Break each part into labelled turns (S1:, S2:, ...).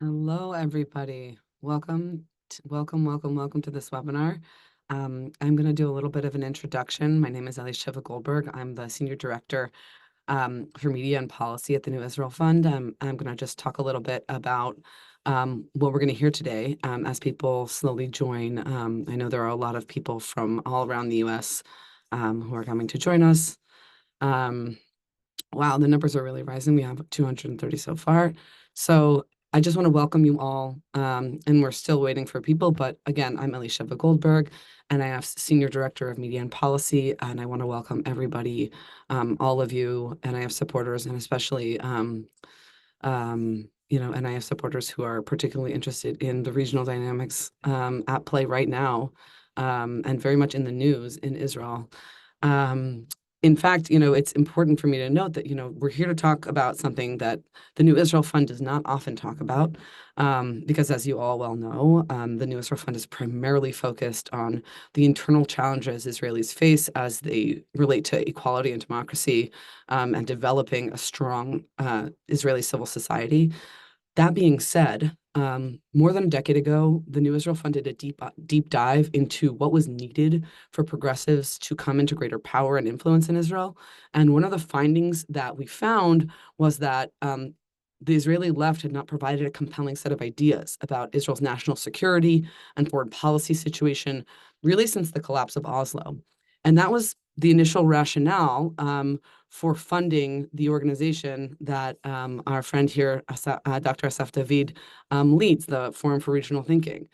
S1: Hello, everybody. Welcome to this webinar. I'm going to do a little bit of an introduction. My name is Elisheva Goldberg. I'm the Senior Director for Media and Policy at the New Israel Fund. I'm going to just talk a little bit about what we're going to hear today as people slowly join. I know there are a lot of people from all around the U.S. Who are coming to join us. Wow, the numbers are really rising. We have 230 so far. So I just want to welcome you all. And we're still waiting for people. But again, I'm Elisheva Goldberg, and I am Senior Director of Media and Policy. And I want to welcome everybody, all of you. And I have supporters, and especially, and I have supporters who are particularly interested in the regional dynamics at play right now, and very much in the news in Israel. In fact, it's important for me to note that, we're here to talk about something that the New Israel Fund does not often talk about, because as you all well know, the New Israel Fund is primarily focused on the internal challenges Israelis face as they relate to equality and democracy, and developing a strong Israeli civil society. That being said, more than a decade ago, the New Israel Fund did a deep dive into what was needed for progressives to come into greater power and influence in Israel. And one of the findings that we found was that the Israeli left had not provided a compelling set of ideas about Israel's national security and foreign policy situation, really since the collapse of Oslo. And that was the initial rationale for funding the organization that our friend here, Dr. Assaf David, leads, the Forum for Regional Thinking,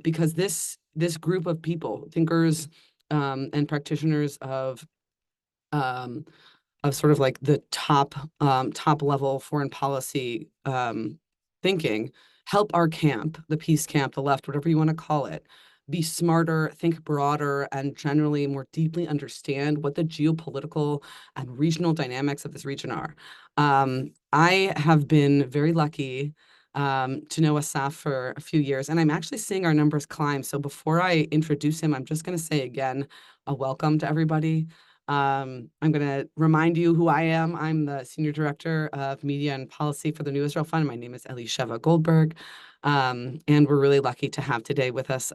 S1: because this group of people, thinkers and practitioners of sort of like the top level foreign policy thinking, help our camp, the peace camp, the left, whatever you want to call it, be smarter, think broader, and generally more deeply understand what the geopolitical and regional dynamics of this region are. I have been very lucky to know Assaf for a few years, and I'm actually seeing our numbers climb. So before I introduce him, I'm just going to say again, a welcome to everybody. I'm going to remind you who I am. I'm the Senior Director of Media and Policy for the New Israel Fund. My name is Elisheva Goldberg. And we're really lucky to have today with us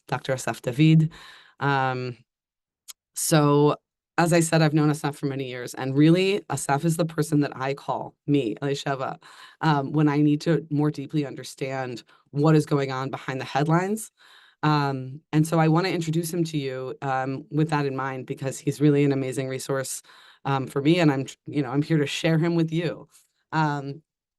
S1: Dr. Assaf David. So as I said, I've known Assaf for many years, and really Assaf is the person that I call, me, Elisheva, when I need to more deeply understand what is going on behind the headlines. And so I want to introduce him to you with that in mind, because he's really an amazing resource for me, and I'm here to share him with you.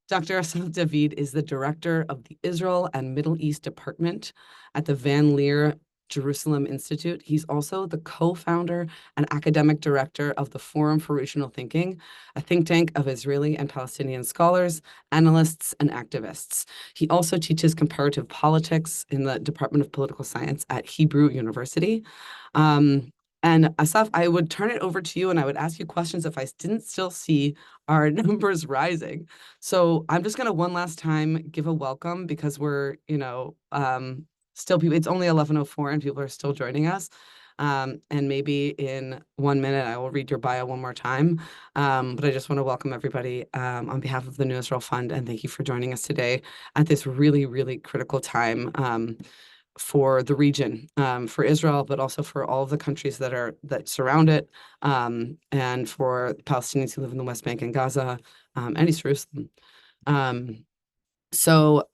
S1: Dr. Assaf David is the director of the Israel and Middle East Department at the Leer Institute. He's also the co-founder and academic director of the Forum for Regional Thinking, a think tank of Israeli and Palestinian scholars, analysts, and activists. He also teaches comparative politics in the Department of Political Science at Hebrew University. And Assaf, I would turn it over to you, and I would ask you questions if I didn't still see our numbers rising. So I'm just going to one last time give a welcome, because we're, still people, it's only 11:04 and people are still joining us. And maybe in 1 minute, I will read your bio one more time. But I just want to welcome everybody on behalf of the New Israel Fund, and thank you for joining us today at this really, really critical time for the region, for Israel, but also for all of the countries that surround it, and for Palestinians who live in the West Bank and Gaza, and East Jerusalem. So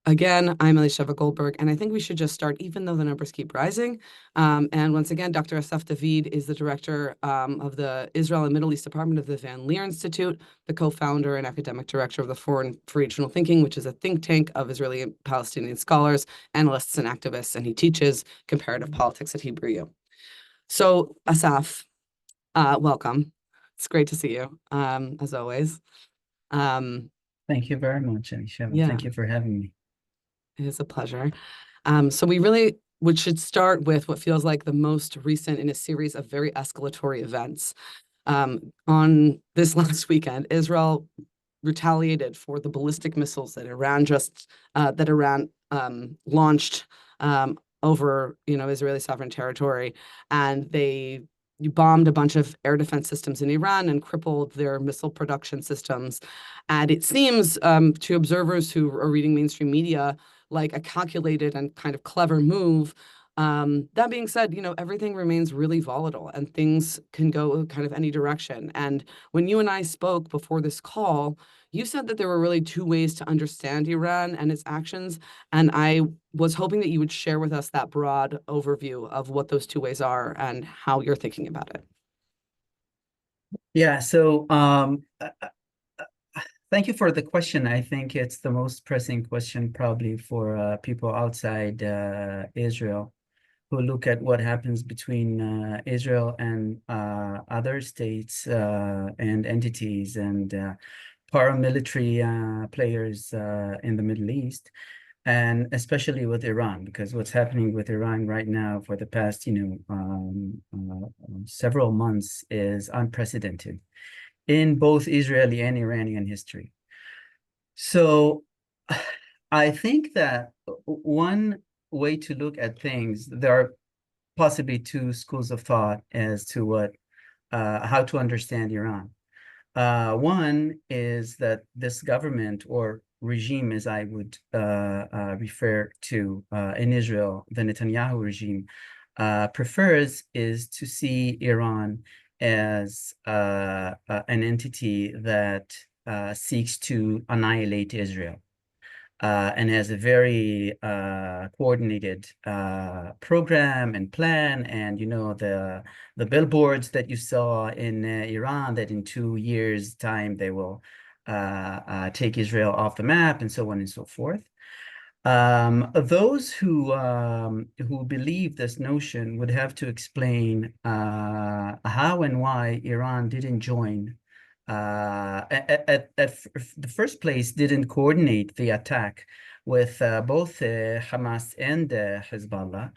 S1: again, I'm Elisheva Goldberg, and I think we should just start, even though the numbers keep rising. And once again, Dr. Assaf David is the director of the Israel and Middle East Department of the Leer Institute, the co-founder and academic director of the Forum for Regional Thinking, which is a think tank of Israeli and Palestinian scholars, analysts, and activists, and he teaches comparative politics at Hebrew U. So, Assaf, welcome. It's great to see you, as always.
S2: Thank you very much, Elisheva.
S1: Yeah.
S2: Thank you for having me.
S1: It is a pleasure. So we should start with what feels like the most recent in a series of very escalatory events. On this last weekend, Israel retaliated for the ballistic missiles that Iran launched over Israeli sovereign territory, and they you bombed a bunch of air defense systems in Iran and crippled their missile production systems. And it seems to observers who are reading mainstream media like a calculated and kind of clever move. That being said, everything remains really volatile and things can go kind of any direction. And when you and I spoke before this call, you said that there were really two ways to understand Iran and its actions. And I was hoping that you would share with us that broad overview of what those two ways are and how you're thinking about it.
S2: Yeah, so thank you for the question. I think it's the most pressing question probably for people outside Israel who look at what happens between Israel and other states and entities and paramilitary players in the Middle East, and especially with Iran, because what's happening with Iran right now for the past, several months is unprecedented in both Israeli and Iranian history. So I think that one way to look at things, there are possibly two schools of thought as to how to understand Iran. One is that this government or regime, as I would refer to in Israel, the Netanyahu regime, prefers is to see Iran as an entity that seeks to annihilate Israel. And has a very coordinated program and plan. And the billboards that you saw in Iran, that in 2 years' time they will take Israel off the map, and so on and so forth. Those who believe this notion would have to explain how and why Iran didn't join at the first place, didn't coordinate the attack with both Hamas and Hezbollah.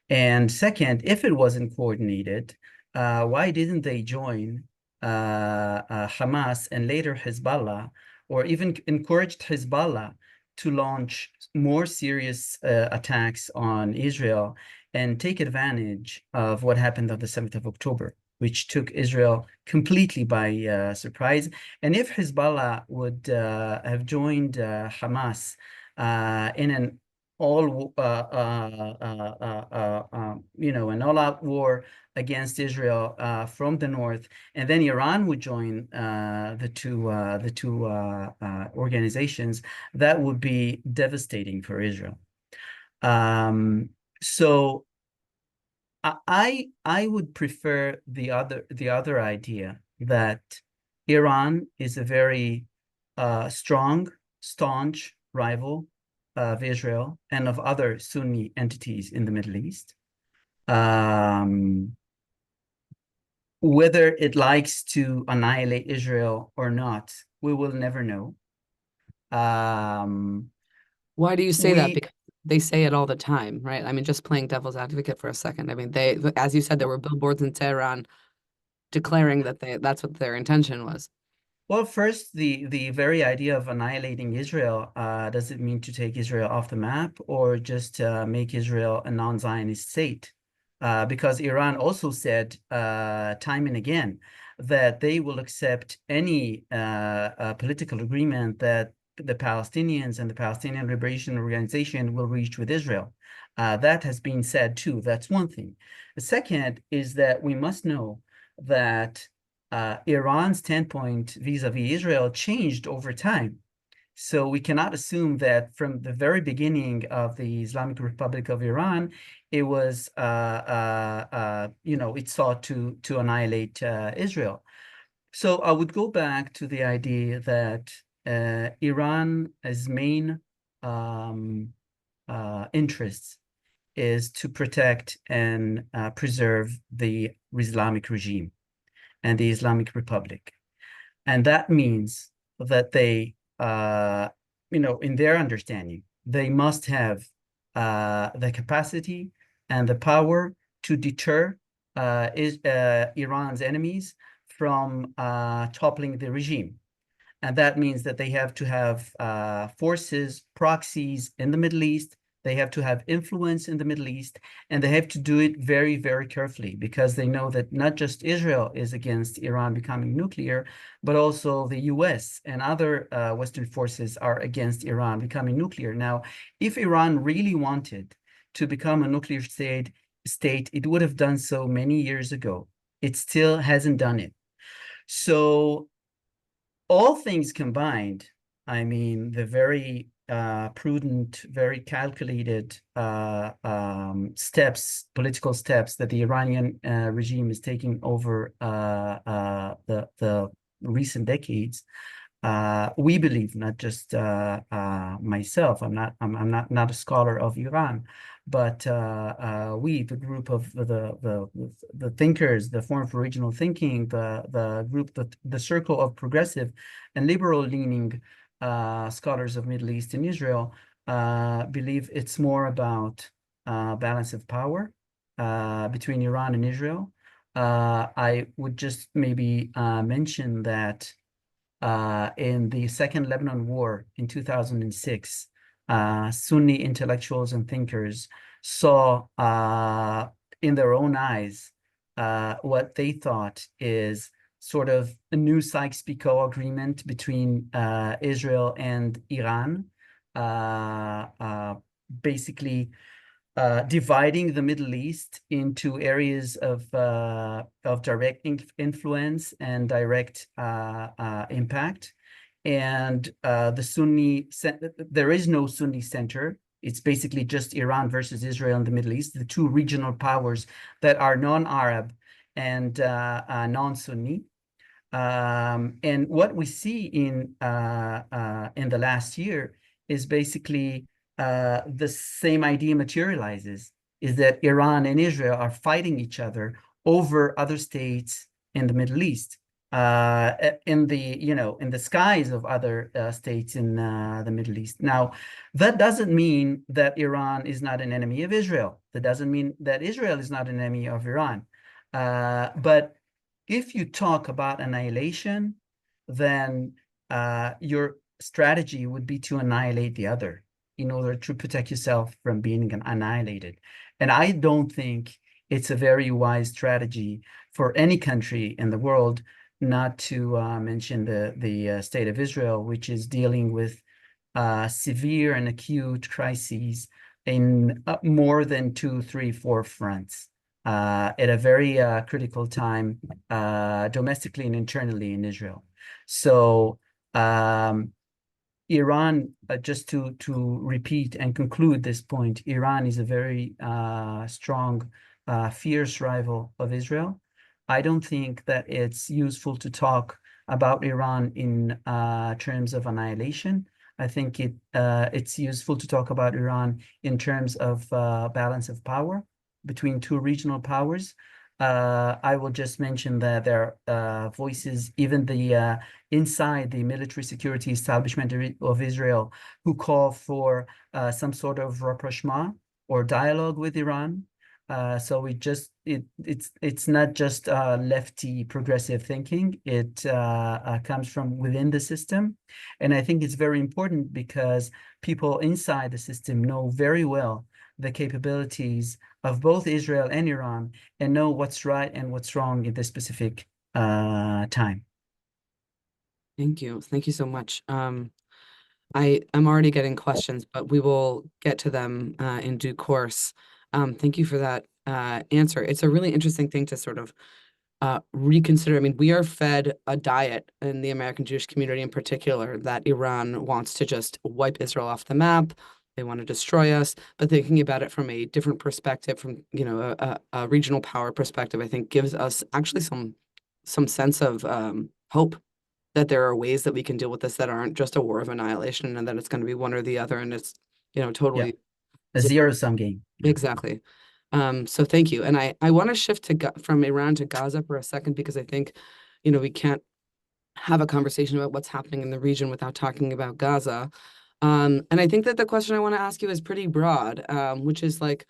S2: And second, if it wasn't coordinated, why didn't they join Hamas and later Hezbollah, or even encouraged Hezbollah to launch more serious attacks on Israel and take advantage of what happened on the 7th of October, which took Israel completely by surprise. And if Hezbollah would have joined Hamas in an an all-out war against Israel from the north, and then Iran would join the two organizations, that would be devastating for Israel. So I would prefer the other idea that Iran is a very strong, staunch rival of Israel and of other Sunni entities in the Middle East. Whether it likes to annihilate Israel or not, we will never know.
S1: Why do you say that? Because they say it all the time, right? I mean, just playing devil's advocate for a second. I mean, as you said, there were billboards in Tehran declaring that that's what their intention was.
S2: Well, first, the very idea of annihilating Israel, does it mean to take Israel off the map or just make Israel a non-Zionist state? Because Iran also said time and again that they will accept any political agreement that the Palestinians and the Palestinian Liberation Organization will reach with Israel. That has been said too. That's one thing. The second is that we must know that Iran's standpoint vis-a-vis Israel changed over time. So we cannot assume that from the very beginning of the Islamic Republic of Iran, it was, it sought to annihilate Israel. So I would go back to the idea that Iran's main interests is to protect and preserve the Islamic regime and the Islamic Republic. And that means that they, in their understanding, they must have the capacity and the power to deter Iran's enemies from toppling the regime. And that means that they have to have forces, proxies in the Middle East They have to have influence in the Middle East, and they have to do it very, very carefully because they know that not just Israel is against Iran becoming nuclear, but also the US and other Western forces are against Iran becoming nuclear. Now, if Iran really wanted to become a nuclear state, it would have done so many years ago. It still hasn't done it. So all things combined, I mean, the very prudent, very calculated political steps that the Iranian regime is taking over the recent decades, we believe, not just myself. I'm not a scholar of Iran, but we, the group of the thinkers, the Forum for Regional Thinking, the group, the circle of progressive and liberal-leaning scholars of Middle East and Israel, believe it's more about balance of power between Iran and Israel. I would just maybe mention that in the Second Lebanon War in 2006, Sunni intellectuals and thinkers saw in their own eyes what they thought is sort of a new Sykes-Picot agreement between Israel and Iran, basically dividing the Middle East into areas of direct influence and direct impact. And there is no Sunni center. It's basically just Iran versus Israel in the Middle East, the two regional powers that are non-Arab and non-Sunni. And what we see in the last year is basically the same idea materializes, is that Iran and Israel are fighting each other over other states in the Middle East, in the skies of other states in the Middle East. Now, that doesn't mean that Iran is not an enemy of Israel. That doesn't mean that Israel is not an enemy of Iran. But if you talk about annihilation, then your strategy would be to annihilate the other in order to protect yourself from being annihilated. And I don't think it's a very wise strategy for any country in the world, not to mention the state of Israel, which is dealing with severe and acute crises in more than 2, 3, 4 fronts at a very critical time domestically and internally in Israel. So Iran, just to repeat and conclude this point, Iran is a very strong, fierce rival of Israel. I don't think that it's useful to talk about Iran in terms of annihilation. I think it's useful to talk about Iran in terms of balance of power between two regional powers. I will just mention that there are voices, even inside the military security establishment of Israel, who call for some sort of rapprochement or dialogue with Iran. So it's not just lefty progressive thinking. It comes from within the system. And I think it's very important because people inside the system know very well the capabilities of both Israel and Iran and know what's right and what's wrong in this specific time.
S1: Thank you. Thank you so much. I'm already getting questions, but we will get to them in due course. Thank you for that answer. It's a really interesting thing to sort of reconsider. I mean, we are fed a diet in the American Jewish community in particular that Iran wants to just wipe Israel off the map. They want to destroy us, but thinking about it from a different perspective, from a regional power perspective, I think gives us actually some sense of hope that there are ways that we can deal with this that aren't just a war of annihilation, and that it's going to be one or the other, and it's totally
S2: a zero-sum game.
S1: Exactly. So thank you, and I want to shift from Iran to Gaza for a second, because I think we can't have a conversation about what's happening in the region without talking about Gaza. And I think that the question I want to ask you is pretty broad, which is like,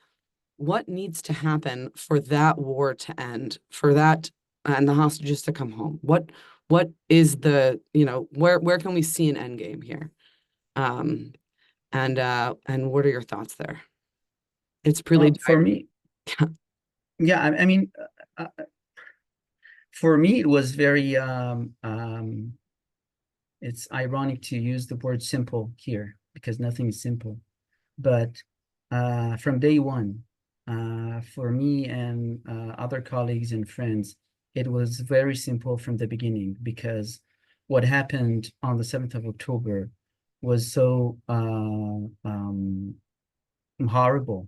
S1: what needs to happen for that war to end, for that and the hostages to come home? What is the, where can we see an end game here? And what are your thoughts there? It's really
S2: For me, yeah, I mean, for me, it was very, it's ironic to use the word simple here because nothing is simple. But from day one, for me and other colleagues and friends, it was very simple from the beginning because what happened on the 7th of October was so horrible.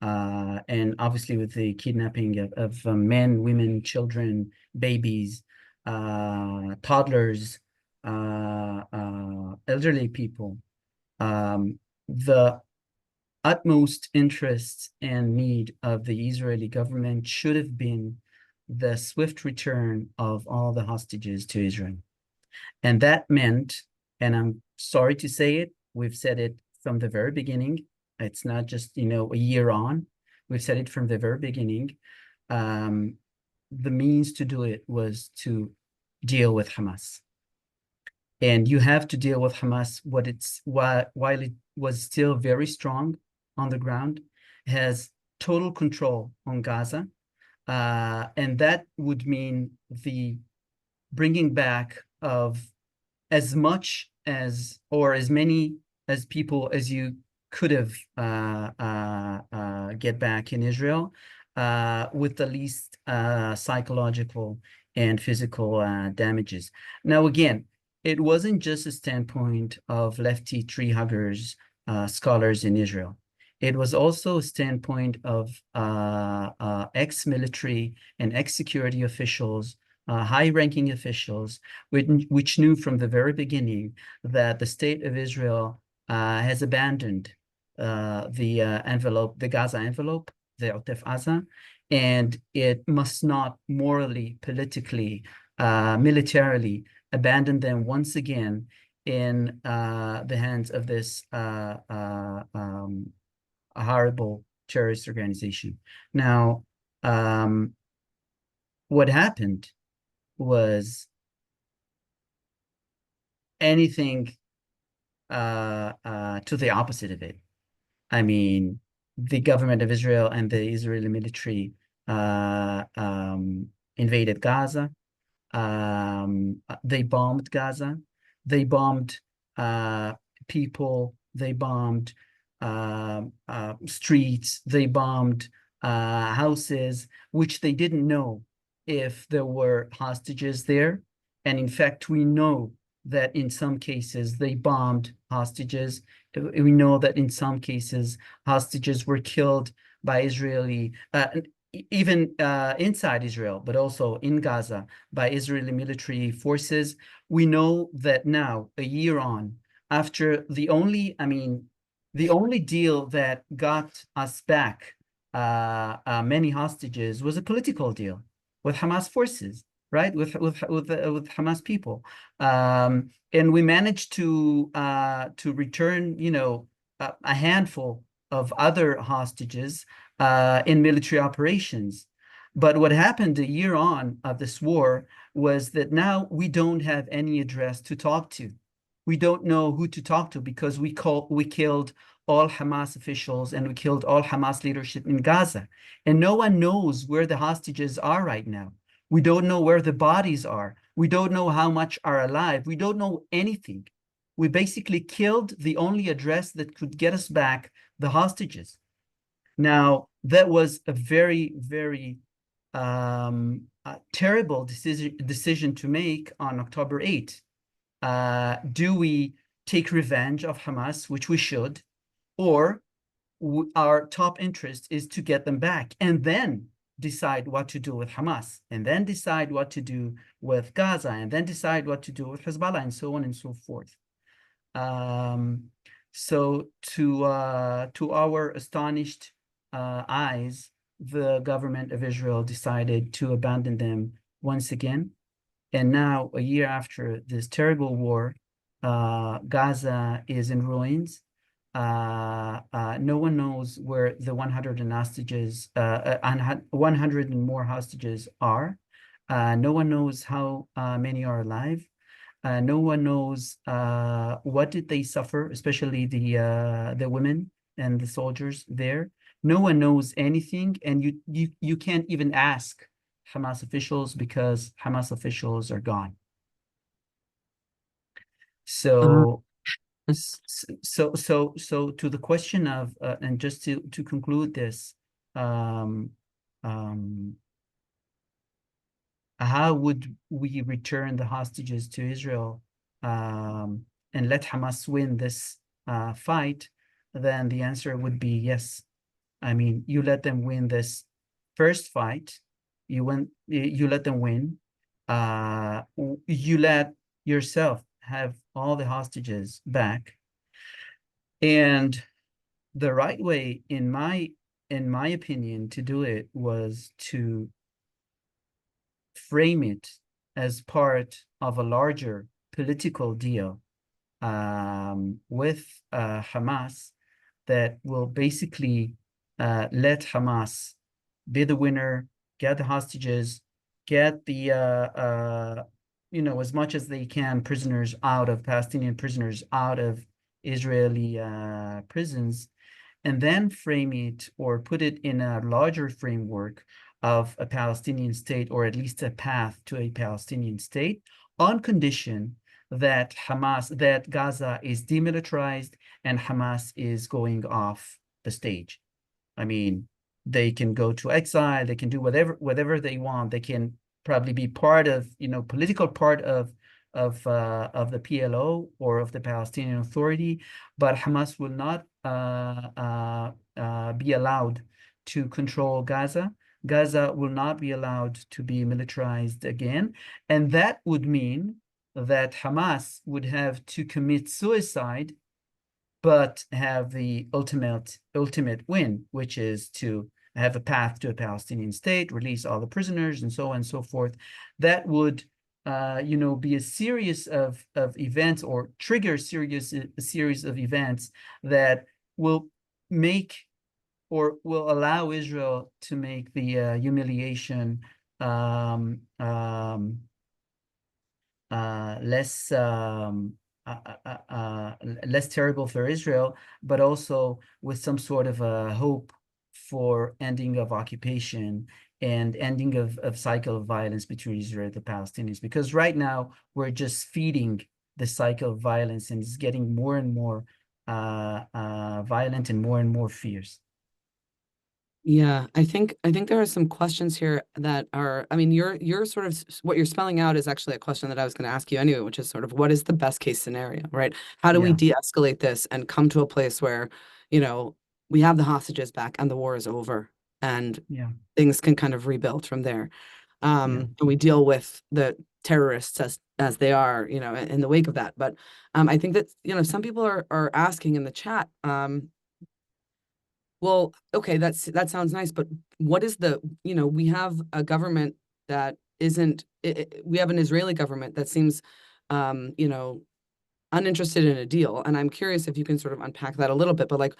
S2: And obviously with the kidnapping of men, women, children, babies, toddlers, elderly people, the utmost interest and need of the Israeli government should have been the swift return of all the hostages to Israel. And that meant, and I'm sorry to say it, we've said it from the very beginning. It's not just, a year on. We've said it from the very beginning. The means to do it was to deal with Hamas. And you have to deal with Hamas while it was still very strong on the ground, has total control on Gaza. And that would mean the bringing back of as much as or as many as people as you could have get back in Israel with the least psychological and physical damages. Now, again, it wasn't just a standpoint of lefty tree huggers, scholars in Israel. It was also a standpoint of ex-military and ex-security officials, high-ranking officials, which knew from the very beginning that the state of Israel has abandoned the Gaza envelope, the Otef Aza, and it must not morally, politically, militarily abandon them once again in the hands of this horrible terrorist organization. Now, what happened was anything to the opposite of it. I mean, the government of Israel and the Israeli military invaded Gaza. They bombed Gaza. They bombed people. They bombed streets. They bombed houses, which they didn't know if there were hostages there. And in fact, we know that in some cases they bombed hostages. We know that in some cases hostages were killed by Israeli, even inside Israel, but also in Gaza by Israeli military forces. We know that now, a year on, after the only deal that got us back many hostages was a political deal with Hamas forces, right? With Hamas people, and we managed to return, a handful of other hostages in military operations. But what happened a year on of this war was that now we don't have any address to talk to. We don't know who to talk to because we killed all Hamas officials and we killed all Hamas leadership in Gaza. And no one knows where the hostages are right now. We don't know where the bodies are. We don't know how much are alive. We don't know anything. We basically killed the only address that could get us back the hostages. Now, that was a very, very terrible decision to make on October 8th. Do we take revenge of Hamas, which we should, or our top interest is to get them back and then decide what to do with Hamas, and then decide what to do with Gaza, and then decide what to do with Hezbollah, and so on and so forth. So to our astonished eyes, the government of Israel decided to abandon them once again. And now, a year after this terrible war, Gaza is in ruins. No one knows where the 100 hostages, 100 and more hostages are. No one knows how many are alive. No one knows what did they suffer, especially the women and the soldiers there. No one knows anything, and you can't even ask Hamas officials because Hamas officials are gone.
S1: Uh,
S2: So so to the question of and just to conclude this, um, um, how would we return the hostages to Israel and let Hamas win this fight? Then the answer would be yes. I mean, you let them win this first fight. You let them win. You let yourself have all the hostages back. And the right way, in my opinion, to do it was to frame it as part of a larger political deal with Hamas that will basically let Hamas be the winner, get the hostages, get the as much as they can prisoners out of Palestinian prisoners out of Israeli prisons, and then frame it or put it in a larger framework of a Palestinian state, or at least a path to a Palestinian state, on condition that Gaza is demilitarized and Hamas is going off the stage. I mean, they can go to exile, they can do whatever they want. They can probably be part of, political part of the PLO or of the Palestinian Authority, but Hamas will not be allowed to control Gaza. Gaza will not be allowed to be militarized again, and that would mean that Hamas would have to commit suicide, but have the ultimate win, which is to have a path to a Palestinian state, release all the prisoners, and so on and so forth. That would, be a series of events, or trigger a series of events that will make, or will allow Israel to make the humiliation less less terrible for Israel, but also with some sort of a hope for ending of occupation and ending of cycle of violence between Israel and the Palestinians. Because right now we're just feeding the cycle of violence, and it's getting more and more violent and more fierce.
S1: Yeah, I think there are some questions here that are, I mean, you're sort of what you're spelling out is actually a question that I was going to ask you anyway, which is sort of what is the best case scenario, right? How do we
S2: Yeah,
S1: de-escalate this and come to a place where, you know, we have the hostages back and the war is over and
S2: yeah,
S1: things can kind of rebuild from there.
S2: yeah,
S1: And we deal with the terrorists as they are, in the wake of that. But I think that, some people are asking in the chat, well, okay, that sounds nice, but what is we have a government that isn't, we have an Israeli government that seems, uninterested in a deal. And I'm curious if you can sort of unpack that a little bit, but like,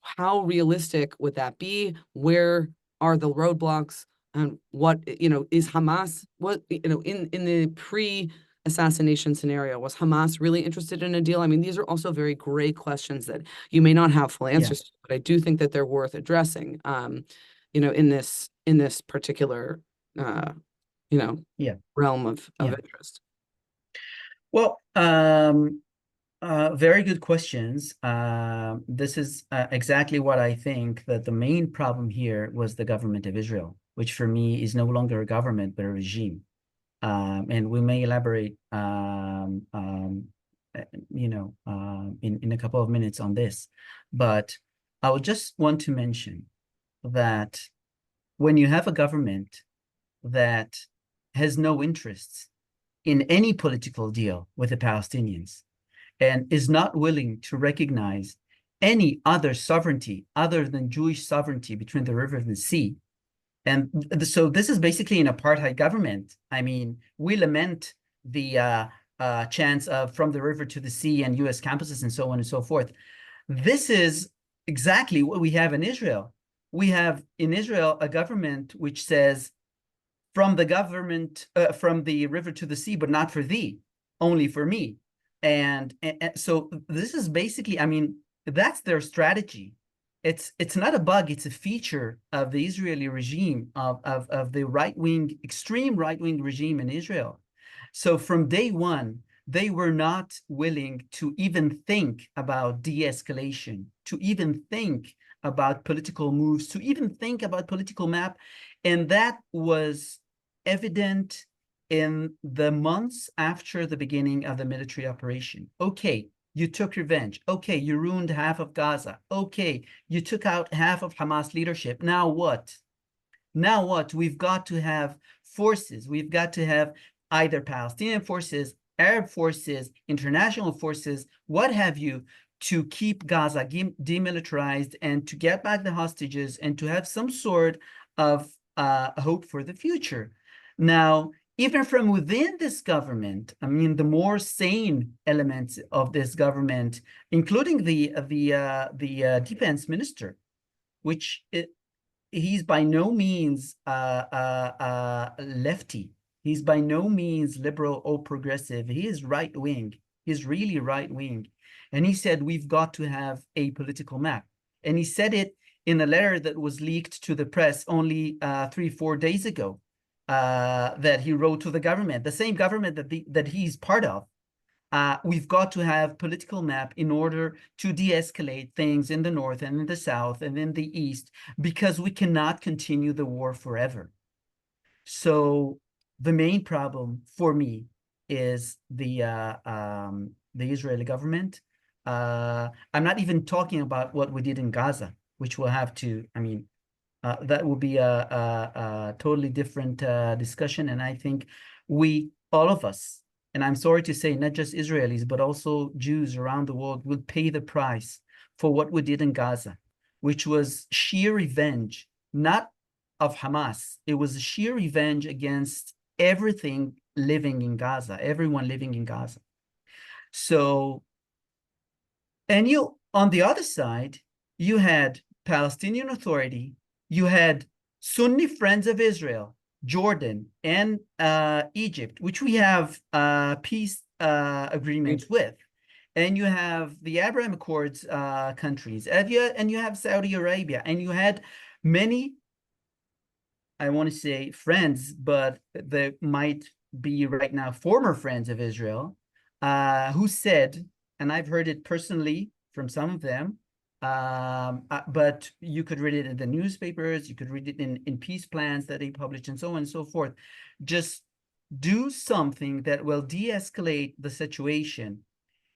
S1: how realistic would that be? Where are the roadblocks? And what, is Hamas, what, in the pre-assassination scenario, was Hamas really interested in a deal? I mean, these are also very gray questions that you may not have full
S2: yeah,
S1: answers to, but I do think that they're worth addressing, in this particular, uh,
S2: yeah.
S1: realm of
S2: Yeah.
S1: interest.
S2: Well, very good questions. This is exactly what I think, that the main problem here was the government of Israel, which for me is no longer a government, but a regime. And we may elaborate, in a couple of minutes on this. But I would just want to mention that when you have a government that has no interests in any political deal with the Palestinians, and is not willing to recognize any other sovereignty other than Jewish sovereignty between the river and the sea. And so this is basically an apartheid government. I mean, we lament the chance of from the river to the sea and US campuses and so on and so forth. This is exactly what we have in Israel. We have in Israel a government which says, from the river to the sea, but not for thee. only for me. And so this is basically, I mean, that's their strategy. It's not a bug, it's a feature of the Israeli regime, of the right-wing, extreme right-wing regime in Israel. So from day one, they were not willing to even think about de-escalation, to even think about political moves, to even think about political map. And that was evident in the months after the beginning of the military operation. Okay, you took revenge. Okay, you ruined half of Gaza. Okay, you took out half of Hamas leadership. Now what? Now what? We've got to have forces. We've got to have either Palestinian forces, Arab forces, international forces, what have you, to keep Gaza demilitarized and to get back the hostages and to have some sort of hope for the future. Now, even from within this government, I mean, the more sane elements of this government, including the defense minister, which he's by no means lefty. He's by no means liberal or progressive. He is right wing. He's really right wing. And he said, we've got to have a political map. And he said it in a letter that was leaked to the press only 3-4 days ago, that he wrote to the government, the same government that he's part of. We've got to have political map in order to de-escalate things in the north and in the south and in the east, because we cannot continue the war forever. So the main problem for me is the Israeli government. I'm not even talking about what we did in Gaza, which we'll have to, I mean, that will be a totally different discussion. And I think all of us, and I'm sorry to say, not just Israelis, but also Jews around the world, will pay the price for what we did in Gaza, which was sheer revenge, not of Hamas. It was sheer revenge against everything living in Gaza, everyone living in Gaza. So, and on the other side, you had Palestinian Authority, you had Sunni Friends of Israel, Jordan, and Egypt, which we have peace agreements with. And you have the Abraham Accords countries, and you have Saudi Arabia, and you had many, I want to say friends, but they might be right now former friends of Israel, who said, and I've heard it personally from some of them, but you could read it in the newspapers, you could read it in peace plans that they published, and so on and so forth. Just do something that will de-escalate the situation,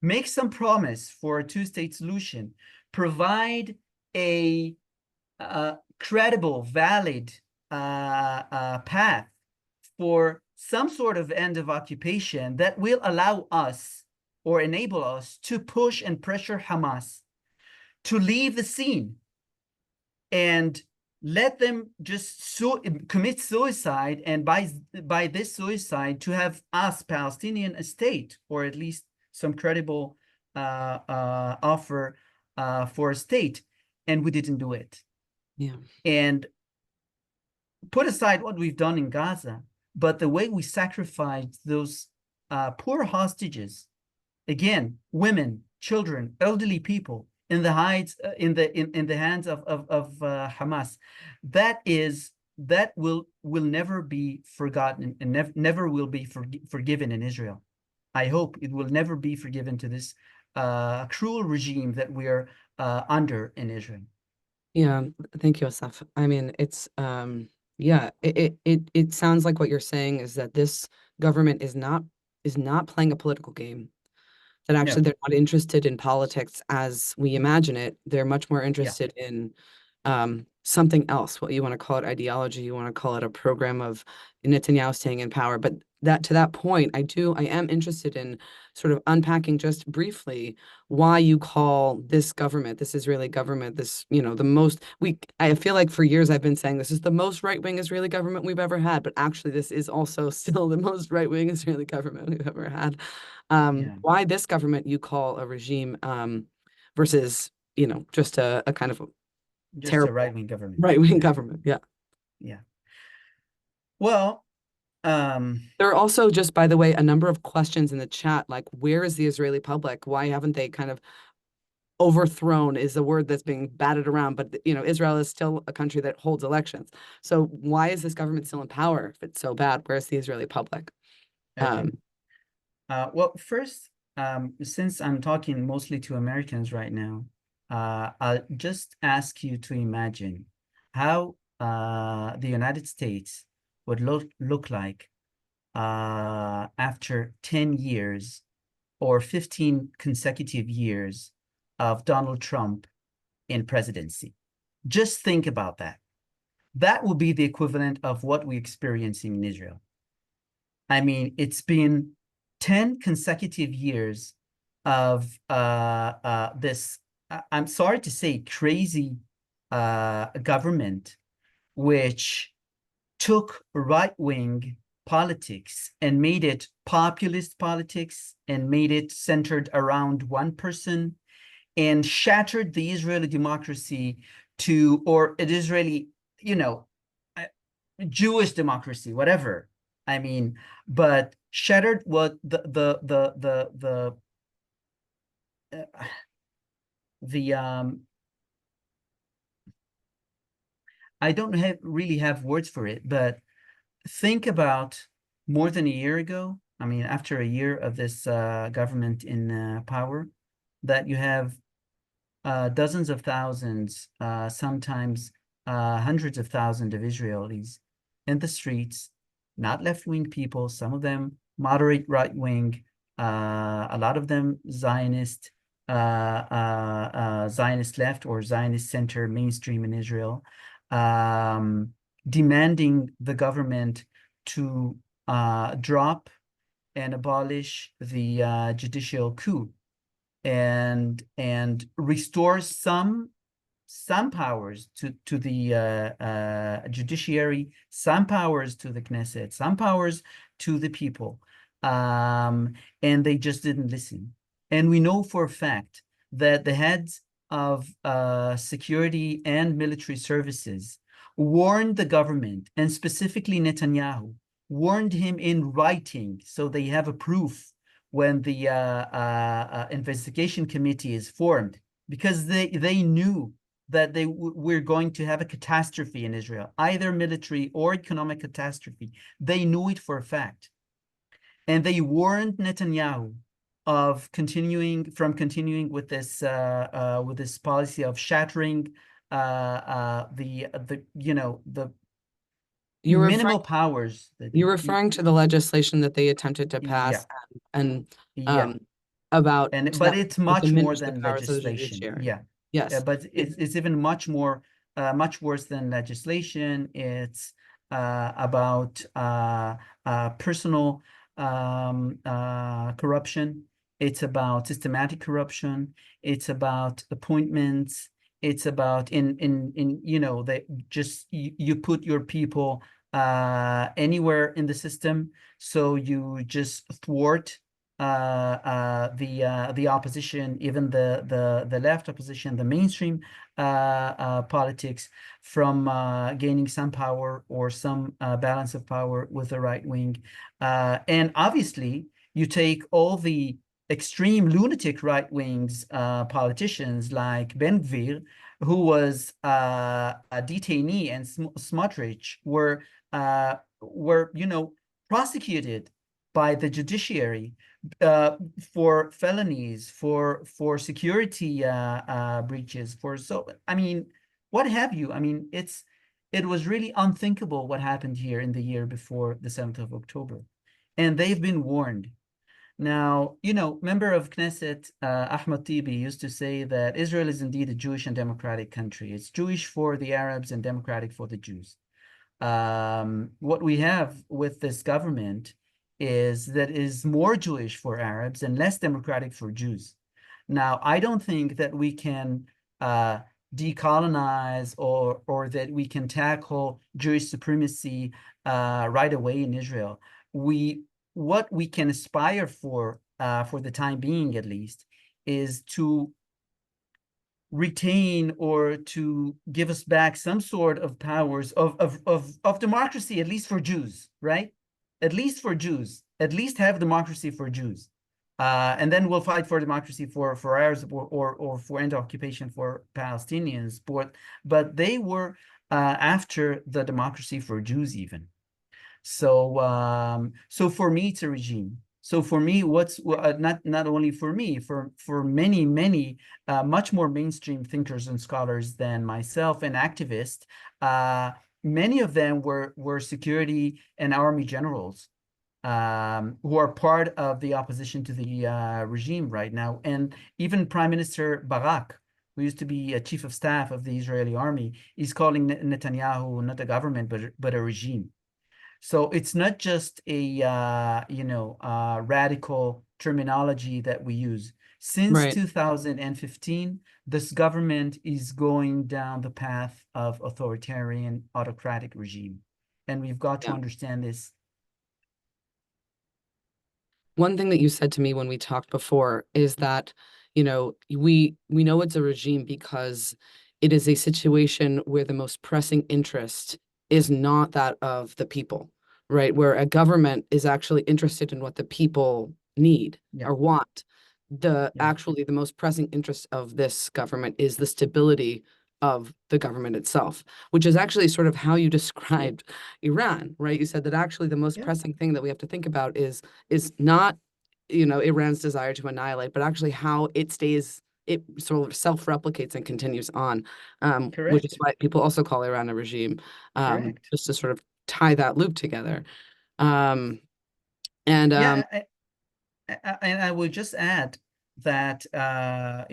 S2: make some promise for a two-state solution, provide a credible, valid path for some sort of end of occupation that will allow us or enable us to push and pressure Hamas to leave the scene and let them just commit suicide, and by this suicide to have us Palestinian a state, or at least some credible offer for a state. And we didn't do it.
S1: Yeah.
S2: And put aside what we've done in Gaza, but the way we sacrificed those poor hostages, again, women, children, elderly people, in the hands of Hamas, that will never be forgotten and never will be forgiven in Israel. I hope it will never be forgiven to this cruel regime that we are under in Israel.
S1: Yeah, thank you, Assaf. I mean, it's yeah, it sounds like what you're saying is that this government is not playing a political game. That actually
S2: No.
S1: they're not interested in politics as we imagine it. They're much more
S2: Yeah.
S1: interested in something else, what you want to call it, ideology, you want to call it a program of Netanyahu staying in power. But to that point, I am interested in sort of unpacking just briefly why you call this government, this Israeli government, this, I feel like for years I've been saying this is the most right-wing Israeli government we've ever had, but actually this is also still the most right-wing Israeli government we've ever had.
S2: Yeah.
S1: Why this government you call a regime versus, just a kind of
S2: Just a
S1: terrible
S2: right-wing government.
S1: right-wing
S2: Yeah.
S1: government. Yeah.
S2: Yeah. Well, Um,
S1: There are also, just by the way, a number of questions in the chat, like where is the Israeli public? Why haven't they kind of overthrown is a word that's being batted around, but Israel is still a country that holds elections. So why is this government still in power if it's so bad? Where's the Israeli public?
S2: okay.
S1: Um,
S2: Well, first, since I'm talking mostly to Americans right now, I'll just ask you to imagine how the United States would look like after 10 years or 15 consecutive years of Donald Trump in presidency. Just think about that. That would be the equivalent of what we're experiencing in Israel. I mean, it's been 10 consecutive years of this, I'm sorry to say, crazy government, which took right-wing politics and made it populist politics and made it centered around one person and shattered the Israeli democracy or an Israeli, you know, Jewish democracy, whatever. I mean, but shattered what the I don't really have words for it, but think about more than a year ago. I mean, after a year of this government in power, that you have dozens of thousands, sometimes hundreds of thousands of Israelis in the streets, not left-wing people, some of them moderate right-wing, a lot of them Zionist left or Zionist center mainstream in Israel, demanding the government to drop and abolish the judicial coup and restore some powers to the judiciary, some powers to the Knesset, some powers to the people, and they just didn't listen. And we know for a fact that the heads of security and military services warned the government, and specifically Netanyahu, warned him in writing, so they have a proof when the investigation committee is formed, because they knew that we're going to have a catastrophe in Israel, either military or economic catastrophe. They knew it for a fact. And they warned Netanyahu of continuing with this policy of shattering the
S1: you're
S2: minimal
S1: referring
S2: powers that
S1: you're referring to the legislation that they attempted to pass
S2: yeah,
S1: and
S2: yeah.
S1: um, about
S2: But it's
S1: to
S2: much more
S1: diminish the
S2: than
S1: powers of the
S2: legislation.
S1: judiciary.
S2: Yeah.
S1: Yes.
S2: But it's even much worse than legislation. It's about personal corruption. It's about systematic corruption. It's about appointments. It's about that just you put your people anywhere in the system, so you just thwart the opposition, even the left opposition, the mainstream politics, from gaining some power or some balance of power with the right wing. And obviously, you take all the extreme lunatic right wings politicians like Ben Gvir, who was a detainee, and Smotrich were prosecuted by the judiciary for felonies, for security breaches, I mean, what have you? I mean, it was really unthinkable what happened here in the year before the 7th of October. And they've been warned. Now, member of Knesset, Ahmad Tibi, used to say that Israel is indeed a Jewish and democratic country. It's Jewish for the Arabs and democratic for the Jews. What we have with this government is that is more Jewish for Arabs and less democratic for Jews. Now, I don't think that we can decolonize or that we can tackle Jewish supremacy right away in Israel. What we can aspire for the time being, at least, is to retain or to give us back some sort of powers of democracy, at least for Jews, right? at least for Jews, at least have democracy for Jews. And then we'll fight for democracy for Arabs or for end occupation for Palestinians. But they were after the democracy for Jews even. So for me, it's a regime. So for me, what's not only for me, for many much more mainstream thinkers and scholars than myself and activists, many of them were security and army generals who are part of the opposition to the regime right now. And even Prime Minister Barak, who used to be a chief of staff of the Israeli army, is calling Netanyahu not a government, but a regime. So it's not just a radical terminology that we use. Since
S1: Right.
S2: 2015, this government is going down the path of authoritarian, autocratic regime. And we've got to
S1: Yeah.
S2: understand this.
S1: One thing that you said to me when we talked before is that, we know it's a regime because it is a situation where the most pressing interest is not that of the people, right? Where a government is actually interested in what the people need
S2: Yeah,
S1: or want.
S2: yeah,
S1: Actually the most pressing interest of this government is the stability of the government itself, which is actually sort of how you described Iran, right? You said that actually the most
S2: yeah,
S1: pressing thing that we have to think about is not, Iran's desire to annihilate, but actually how it sort of self-replicates and continues on, which is
S2: correct,
S1: why people also call Iran a regime,
S2: correct.
S1: just to sort of tie that loop together. Um, and
S2: Yeah, and I would just add that as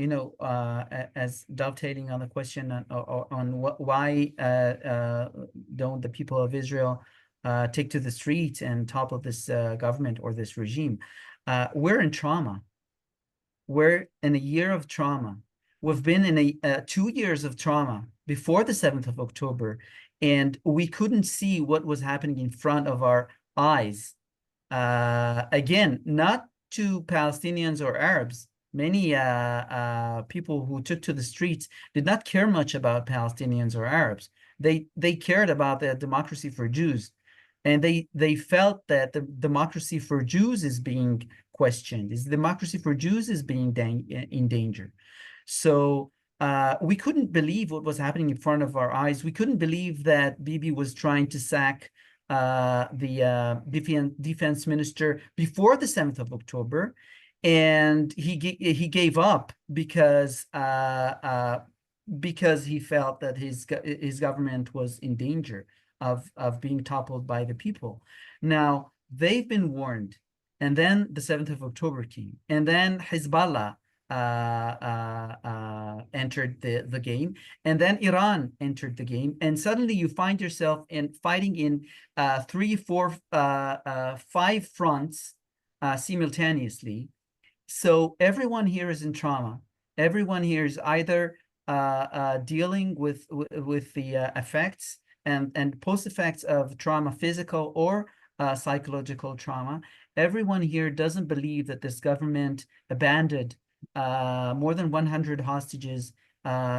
S2: dovetailing on the question on why don't the people of Israel take to the street and topple this government or this regime? We're in trauma. We're in a year of trauma. We've been in a 2 years of trauma before the 7th of October, and we couldn't see what was happening in front of our eyes. Again, not to Palestinians or Arabs. Many people who took to the streets did not care much about Palestinians or Arabs. They cared about the democracy for Jews, and they felt that the democracy for Jews is being questioned. Is democracy for Jews is being in danger. So we couldn't believe what was happening in front of our eyes. We couldn't believe that Bibi was trying to sack the defense minister before the 7th of October, and he gave up because he felt that his government was in danger of being toppled by the people. Now they've been warned, and then the 7th of October came, and then Hezbollah entered the game, and then Iran entered the game, and suddenly you find yourself in fighting in 3, 4, 5 fronts simultaneously. So everyone here is in trauma. Everyone here is either dealing with the effects and post effects of trauma, physical or psychological trauma. Everyone here doesn't believe that this government abandoned more than 100 hostages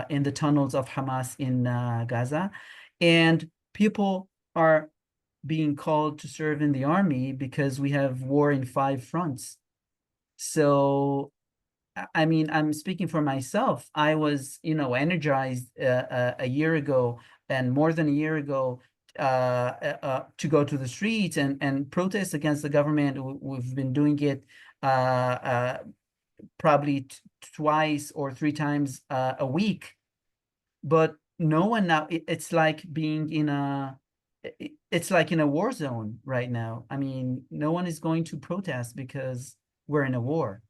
S2: in the tunnels of Hamas in Gaza. And people are being called to serve in the army because we have war in 5 fronts. So, I mean, I'm speaking for myself. I was, energized a year ago and more than a year ago to go to the streets and protest against the government. We've been doing it probably twice or 3 times a week, but no one now. It's like being it's like in a war zone right now. I mean, no one is going to protest because we're in a war,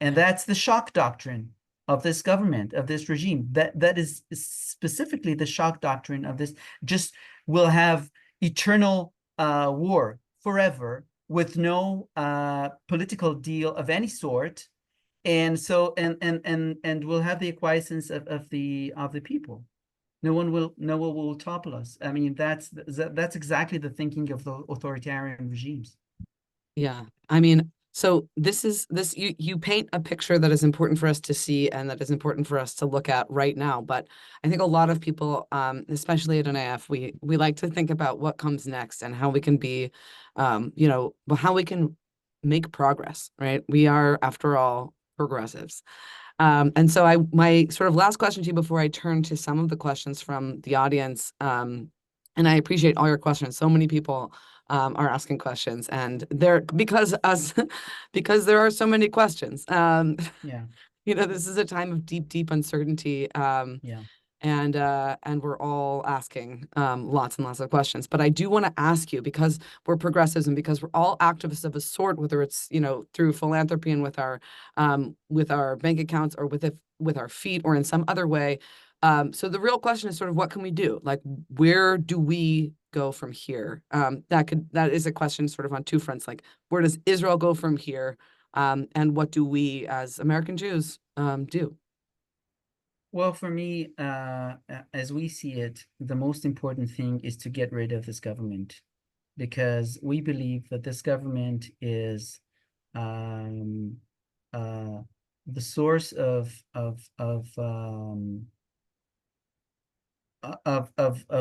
S2: and
S1: Yeah.
S2: that's the shock doctrine of this government, of this regime. That is specifically the shock doctrine of this. Just will have eternal war forever with no political deal of any sort, and so and we'll have the acquiescence of the people. No one will topple us. I mean, that's exactly the thinking of the authoritarian regimes.
S1: Yeah. I mean, So you paint a picture that is important for us to see and that is important for us to look at right now. But I think a lot of people, especially at NIF, we like to think about what comes next and how we can be, how we can make progress, right? We are, after all, progressives. And so my sort of last question to you before I turn to some of the questions from the audience, and I appreciate all your questions. So many people are asking questions, and because there are so many questions.
S2: Yeah,
S1: This is a time of deep, deep uncertainty.
S2: yeah.
S1: And we're all asking lots and lots of questions. But I do want to ask you, because we're progressives and because we're all activists of a sort, whether it's through philanthropy and with our bank accounts, or with our feet, or in some other way. So the real question is sort of, what can we do? Like, where do we go from here? That is a question sort of on two fronts. Like, where does Israel go from here? And what do we as American Jews do?
S2: Well, for me, as we see it, the most important thing is to get rid of this government, because we believe that this government is um, uh, the source of the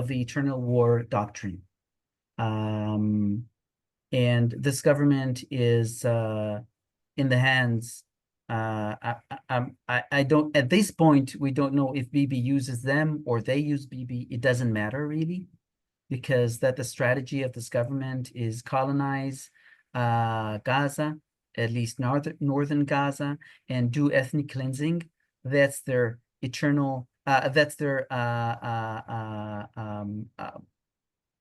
S2: eternal war doctrine. Um, and this government is in the hands. I don't, at this point, we don't know if Bibi uses them or they use Bibi. It doesn't matter really, because that the strategy of this government is colonize Gaza, at least northern Gaza, and do ethnic cleansing. That's their eternal. That's their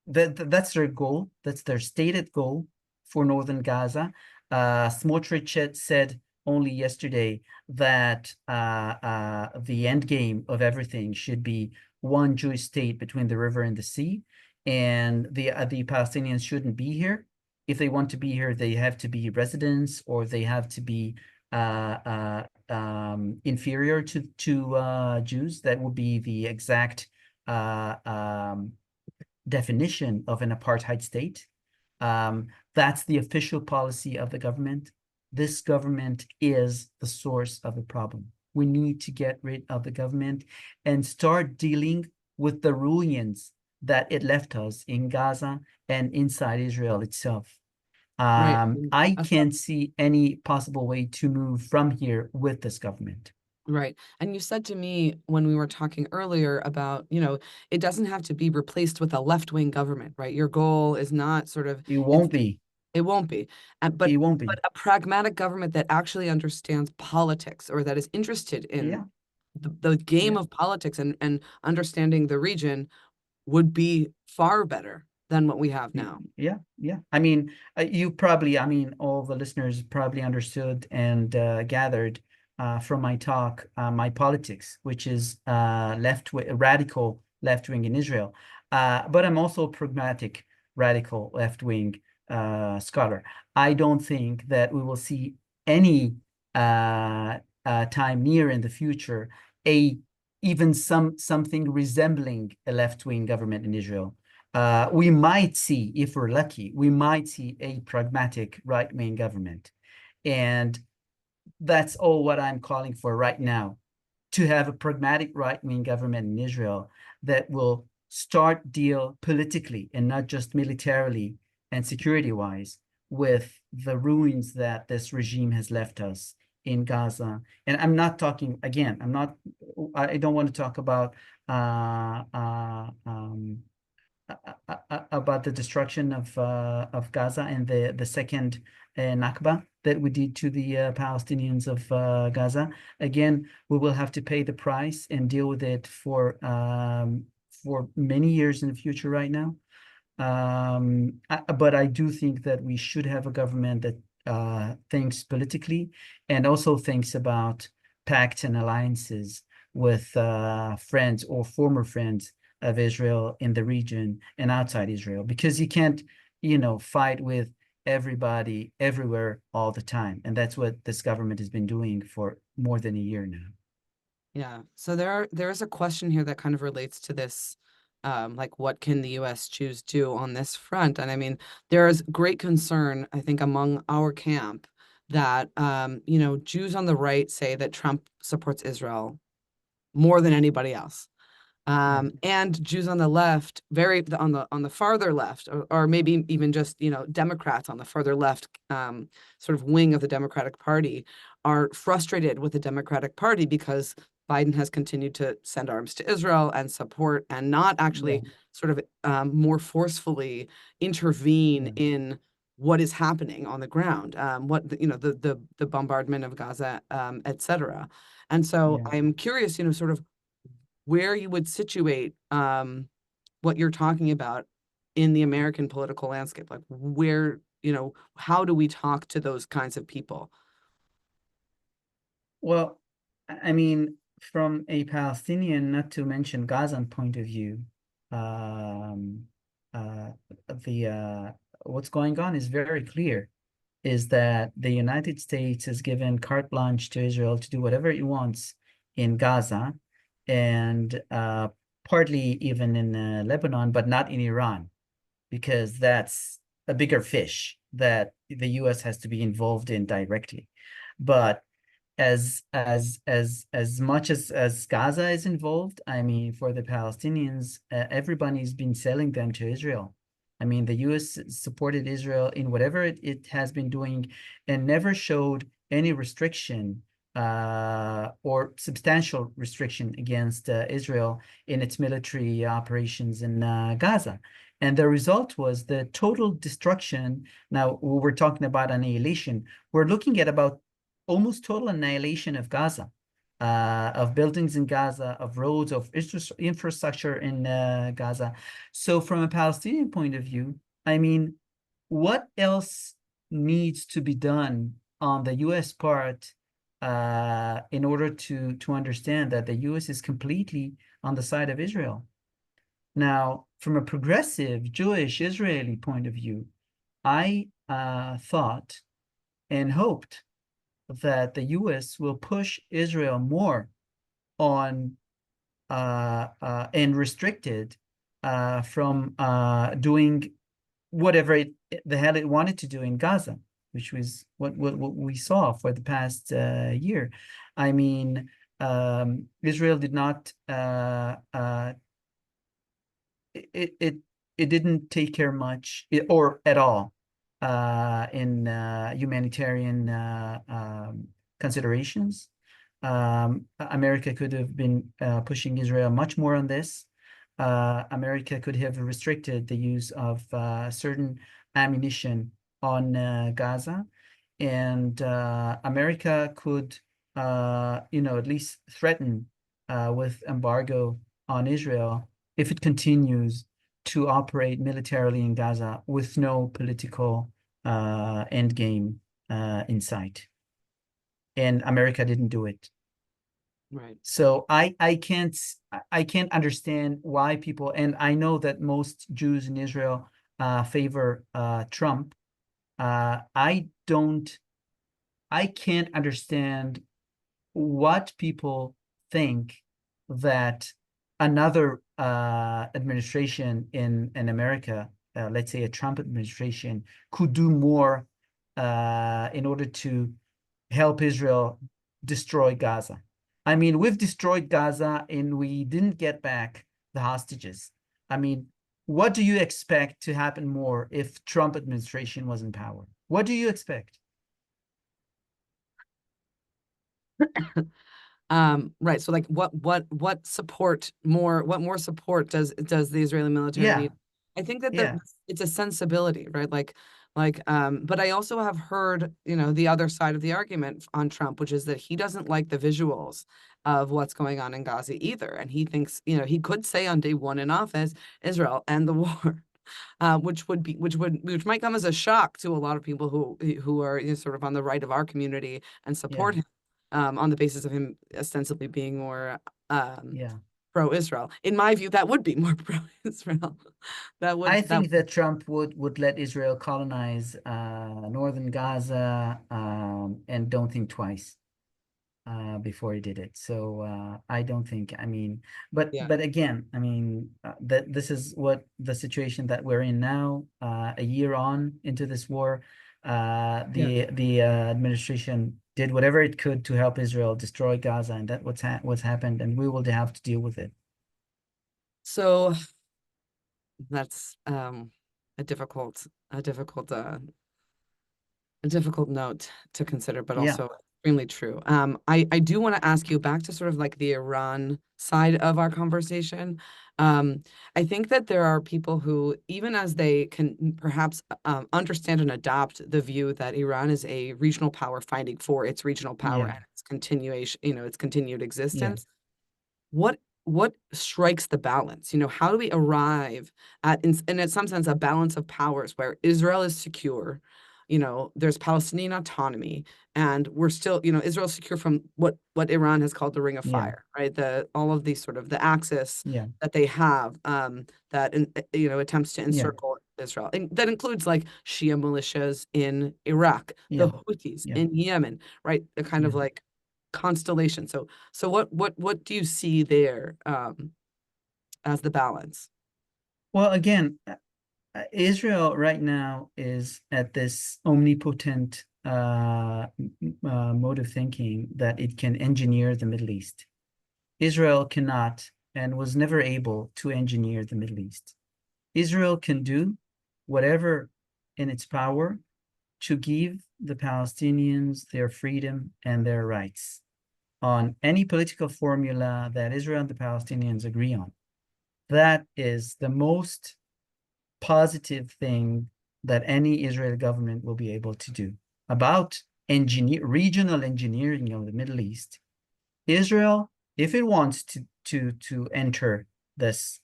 S2: that's their goal. That's their stated goal for northern Gaza. Smotrich said only yesterday that the end game of everything should be one Jewish state between the river and the sea, and the Palestinians shouldn't be here. If they want to be here, they have to be residents, or they have to be inferior to Jews. That would be the exact definition of an apartheid state. That's the official policy of the government. This government is the source of the problem. We need to get rid of the government and start dealing with the ruins that it left us in Gaza and inside Israel itself.
S1: Right.
S2: I can't see any possible way to move from here with this government.
S1: Right. And you said to me when we were talking earlier about, it doesn't have to be replaced with a left-wing government, right? Your goal is not sort of,
S2: It won't be.
S1: it won't be. But
S2: It won't
S1: but
S2: be.
S1: a pragmatic government that actually understands politics, or that is interested in
S2: Yeah.
S1: the game
S2: Yeah.
S1: of politics and understanding the region, would be far better than what we have now.
S2: Yeah, yeah. I mean, you probably, I mean, all the listeners probably understood and gathered from my talk, my politics, which is radical left wing in Israel. But I'm also a pragmatic radical left wing scholar. I don't think that we will see any time near in the future a even something resembling a left wing government in Israel. We might see, if we're lucky, we might see a pragmatic right-wing government. And that's all what I'm calling for right now, to have a pragmatic right-wing government in Israel that will start deal politically and not just militarily and security-wise with the ruins that this regime has left us in Gaza. And I'm not talking, again, I don't want to talk about the destruction of Gaza and the second Nakba that we did to the Palestinians of Gaza. Again, we will have to pay the price and deal with it for many years in the future right now. But I do think that we should have a government that thinks politically and also thinks about pacts and alliances with friends or former friends of Israel in the region and outside Israel, because you can't, fight with everybody everywhere all the time. And that's what this government has been doing for more than a year now.
S1: Yeah. So there's a question here that kind of relates to this, like, what can the U.S. choose do on this front? And I mean, there is great concern, I think, among our camp that Jews on the right say that Trump supports Israel more than anybody else.
S2: Right.
S1: And Jews on the left, on the farther left, or maybe even just Democrats on the further left, sort of wing of the Democratic Party, are frustrated with the Democratic Party because Biden has continued to send arms to Israel and support and not
S2: Yeah.
S1: actually sort of more forcefully intervene
S2: Yeah.
S1: in what is happening on the ground, the bombardment of Gaza, etc. And so
S2: Yeah.
S1: I'm curious, sort of where you would situate what you're talking about in the American political landscape. Like where, how do we talk to those kinds of people?
S2: Well, I mean, from a Palestinian, not to mention Gazan point of view, um, uh, the what's going on is very clear. Is that the United States has given carte blanche to Israel to do whatever it wants in Gaza, and partly even in Lebanon, but not in Iran, because that's a bigger fish that the U.S. has to be involved in directly. But as much as Gaza is involved, I mean, for the Palestinians, everybody's been selling them to Israel. I mean, the U.S. supported Israel in whatever it has been doing, and never showed any restriction or substantial restriction against Israel in its military operations in Gaza. And the result was the total destruction. Now, we're talking about annihilation. We're looking at about almost total annihilation of Gaza, of buildings in Gaza, of roads, of infrastructure in Gaza. So from a Palestinian point of view, I mean, what else needs to be done on the U.S. part in order to understand that the U.S. is completely on the side of Israel? Now, from a progressive Jewish Israeli point of view, I thought and hoped that the U.S. will push Israel more on and restrict it from doing whatever the hell it wanted to do in Gaza, which was what we saw for the past year. I mean, Israel did not it it it didn't take care much or at all in humanitarian considerations. America could have been pushing Israel much more on this. America could have restricted the use of certain ammunition on Gaza, and America could, at least threaten with embargo on Israel if it continues to operate militarily in Gaza with no political end game in sight. And America didn't do it.
S1: Right.
S2: So I can't understand why people, and I know that most Jews in Israel favor Trump. I can't understand what people think that another administration in America, let's say a Trump administration, could do more in order to help Israel destroy Gaza. I mean, we've destroyed Gaza and we didn't get back the hostages. I mean, what do you expect to happen more if Trump administration was in power? What do you expect?
S1: Right. So like what more support does the Israeli military
S2: Yeah,
S1: need? I think that
S2: yeah,
S1: it's a sensibility, right? But I also have heard, the other side of the argument on Trump, which is that he doesn't like the visuals of what's going on in Gaza either. And he thinks, he could say on day one in office, Israel end the war. Which might come as a shock to a lot of people who are sort of on the right of our community and
S2: yeah,
S1: support him on the basis of him ostensibly being more
S2: yeah.
S1: pro-Israel. In my view, that would be more pro-Israel. That
S2: I
S1: would that
S2: think that Trump would let Israel colonize northern Gaza and don't think twice before he did it. So I don't think. I mean,
S1: yeah.
S2: but again, I mean that this is what the situation that we're in now, a year on into this war.
S1: Yeah.
S2: The administration did whatever it could to help Israel destroy Gaza, and that what's happened, and we will have to deal with it.
S1: So that's a difficult, a difficult note to consider, but
S2: Yeah,
S1: also extremely true. I do want to ask you back to sort of like the Iran side of our conversation. I think that there are people who, even as they can perhaps understand and adopt the view that Iran is a regional power fighting for its regional power
S2: yeah,
S1: and its continuation, its continued
S2: yeah,
S1: existence, what strikes the balance? How do we arrive at, in some sense, a balance of powers where Israel is secure, there's Palestinian autonomy, and we're still, Israel's secure from what Iran has called the Ring of
S2: yeah,
S1: Fire, right? All of these sort of the axis
S2: yeah,
S1: that they have, that attempts to
S2: yeah,
S1: encircle Israel, and that includes like Shia militias in Iraq, the
S2: yeah,
S1: Houthis
S2: yeah,
S1: in Yemen, right? The kind of
S2: yeah.
S1: like constellation. So what do you see there as the balance?
S2: Well, again, Israel right now is at this omnipotent mode of thinking that it can engineer the Middle East. Israel cannot and was never able to engineer the Middle East. Israel can do whatever in its power to give the Palestinians their freedom and their rights on any political formula that Israel and the Palestinians agree on. That is the most positive thing that any Israeli government will be able to do. About regional engineering of the Middle East, Israel, if it wants to enter this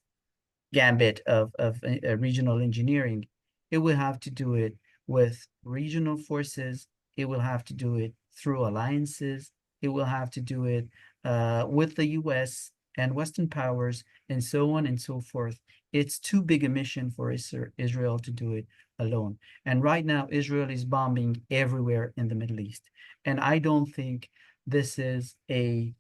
S2: gambit of regional engineering, it will have to do it with regional forces. It will have to do it through alliances. It will have to do it with the US and Western powers and so on and so forth. It's too big a mission for Israel to do it alone. And right now, Israel is bombing everywhere in the Middle East. And I don't think this is a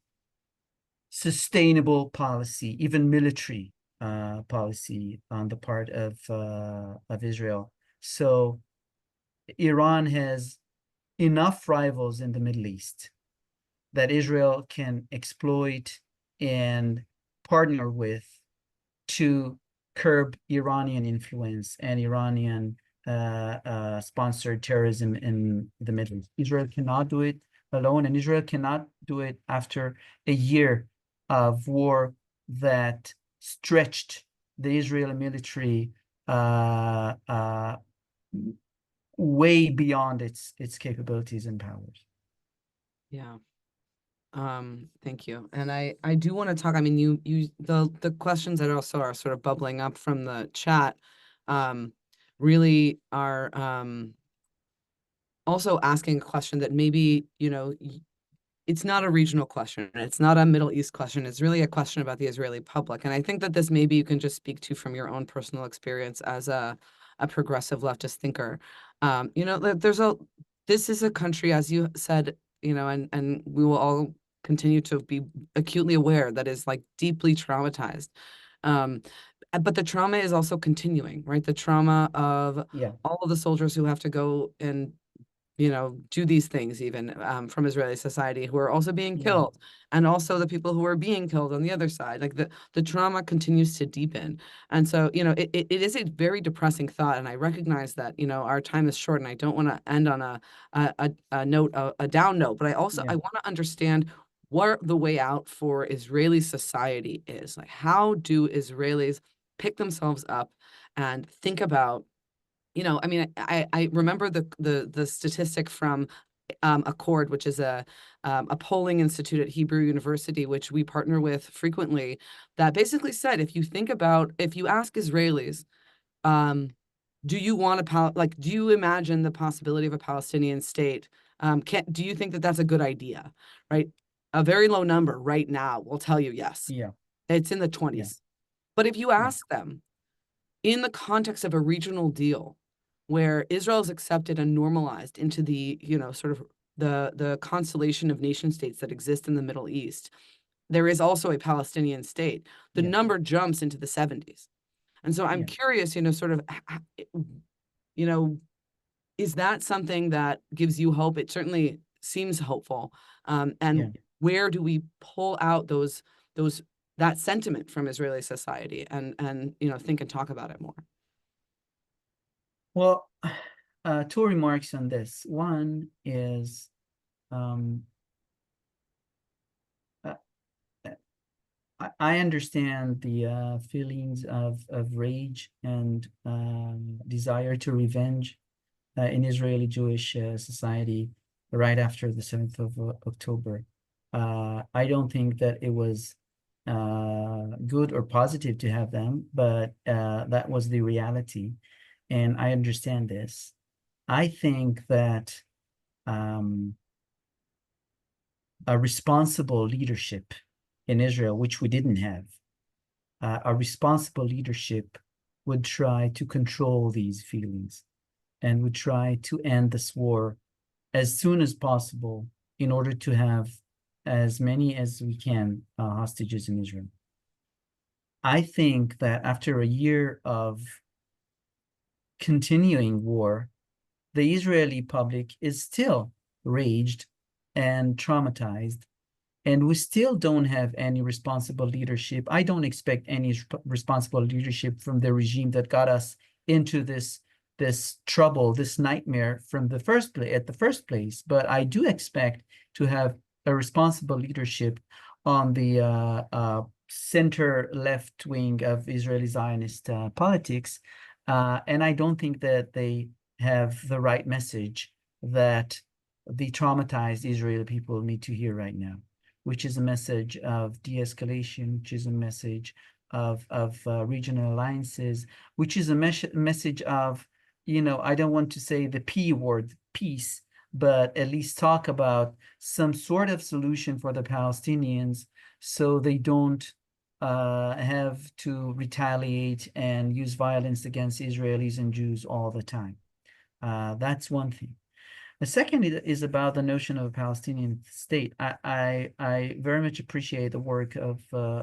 S2: sustainable policy, even military policy on the part of Israel. So Iran has enough rivals in the Middle East that Israel can exploit and partner with to curb Iranian influence and Iranian sponsored terrorism in the Middle East. Israel cannot do it alone, and Israel cannot do it after a year of war that stretched the Israeli military way beyond its capabilities and powers.
S1: Yeah. Thank you. And I do want to talk, I mean, the questions that also are sort of bubbling up from the chat, really are, also asking a question that maybe, it's not a regional question. It's not a Middle East question. It's really a question about the Israeli public. And I think that this maybe you can just speak to from your own personal experience as a progressive leftist thinker. This is a country, as you said, and we will all continue to be acutely aware that is like deeply traumatized. Um, but the trauma is also continuing, right? The trauma of
S2: Yeah,
S1: all of the soldiers who have to go and do these things even from Israeli society who are also being
S2: yeah,
S1: killed, and also the people who are being killed on the other side. Like the trauma continues to deepen. And so, it is a very depressing thought. And I recognize that, our time is short and I don't want to end on a note, a down note, but I
S2: yeah,
S1: want to understand what the way out for Israeli society is. Like, how do Israelis pick themselves up and think about, I mean, I remember the statistic from Accord, which is a polling institute at Hebrew University, which we partner with frequently, that basically said, if you ask Israelis, um, do you want do you imagine the possibility of a Palestinian state? Do you think that that's a good idea? Right? A very low number right now will tell you yes.
S2: yeah,
S1: It's in the
S2: yeah,
S1: 20s. But if you
S2: yeah,
S1: ask them, in the context of a regional deal where Israel is accepted and normalized into the, sort of the constellation of nation states that exist in the Middle East, there is also a Palestinian state. The
S2: yeah,
S1: number jumps into the 70s. And so I'm
S2: yeah.
S1: curious, sort of, you know, is that something that gives you hope? It certainly seems hopeful. And
S2: Yeah.
S1: where do we pull out those that sentiment from Israeli society and think and talk about it more?
S2: Well, two remarks on this. One is um, uh, I understand the feelings of rage and desire to revenge in Israeli Jewish society right after the 7th of October. I don't think that it was good or positive to have them, but that was the reality. And I understand this. I think that um, a responsible leadership in Israel, which we didn't have, a responsible leadership would try to control these feelings and would try to end this war as soon as possible in order to have as many as we can hostages in Israel. I think that after a year of continuing war, the Israeli public is still raged and traumatized, and we still don't have any responsible leadership. I don't expect any responsible leadership from the regime that got us into this trouble, this nightmare from the first place at the first place. But I do expect to have a responsible leadership on the center left wing of Israeli Zionist politics, and I don't think that they have the right message that the traumatized Israeli people need to hear right now, which is a message of de-escalation, which is a message of regional alliances, which is a message of, I don't want to say the P word, peace, but at least talk about some sort of solution for the Palestinians so they don't have to retaliate and use violence against Israelis and Jews all the time. That's one thing. The second is about the notion of a Palestinian state. I very much appreciate the work of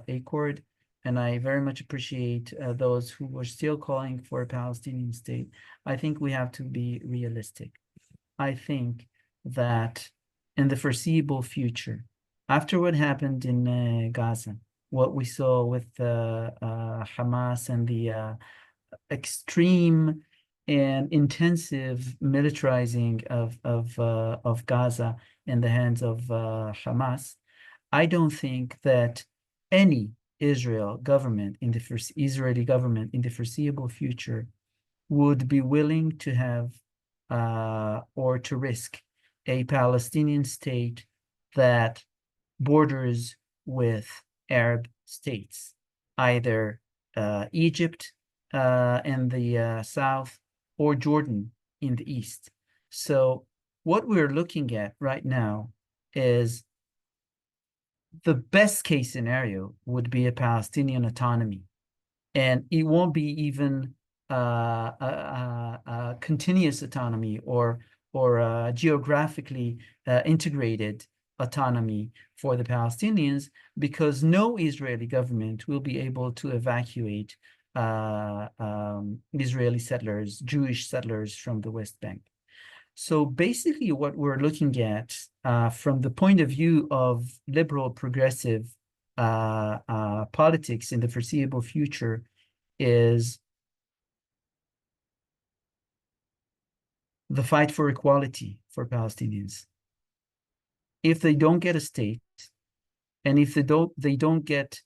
S2: ACORD, and I very much appreciate those who were still calling for a Palestinian state. I think we have to be realistic. I think that in the foreseeable future, after what happened in Gaza, what we saw with Hamas and the extreme and intensive militarizing of Gaza in the hands of Hamas, I don't think that any Israeli government in the foreseeable future would be willing to have or to risk a Palestinian state that borders with Arab states, either Egypt in the south or Jordan in the east. So what we're looking at right now is the best case scenario would be a Palestinian autonomy. And it won't be even a continuous autonomy or geographically integrated autonomy for the Palestinians, because no Israeli government will be able to evacuate Israeli settlers, Jewish settlers from the West Bank. So basically what we're looking at from the point of view of liberal progressive politics in the foreseeable future is the fight for equality for Palestinians. If they don't get a state, and if they don't get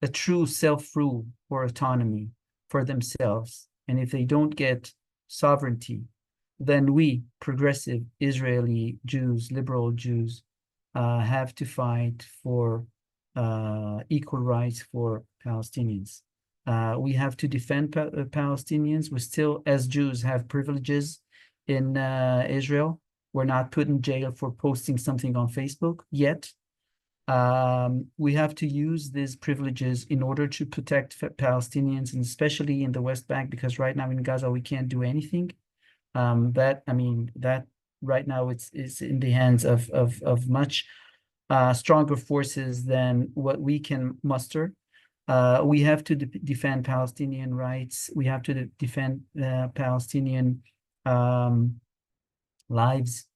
S2: a true self-rule or autonomy for themselves, and if they don't get sovereignty, then we, progressive Israeli Jews, liberal Jews, have to fight for equal rights for Palestinians. We have to defend Palestinians. We still, as Jews, have privileges in Israel. We're not put in jail for posting something on Facebook yet. We have to use these privileges in order to protect Palestinians, and especially in the West Bank, because right now in Gaza we can't do anything. That right now it's in the hands of much stronger forces than what we can muster. We have to defend Palestinian rights. We have to defend Palestinian lives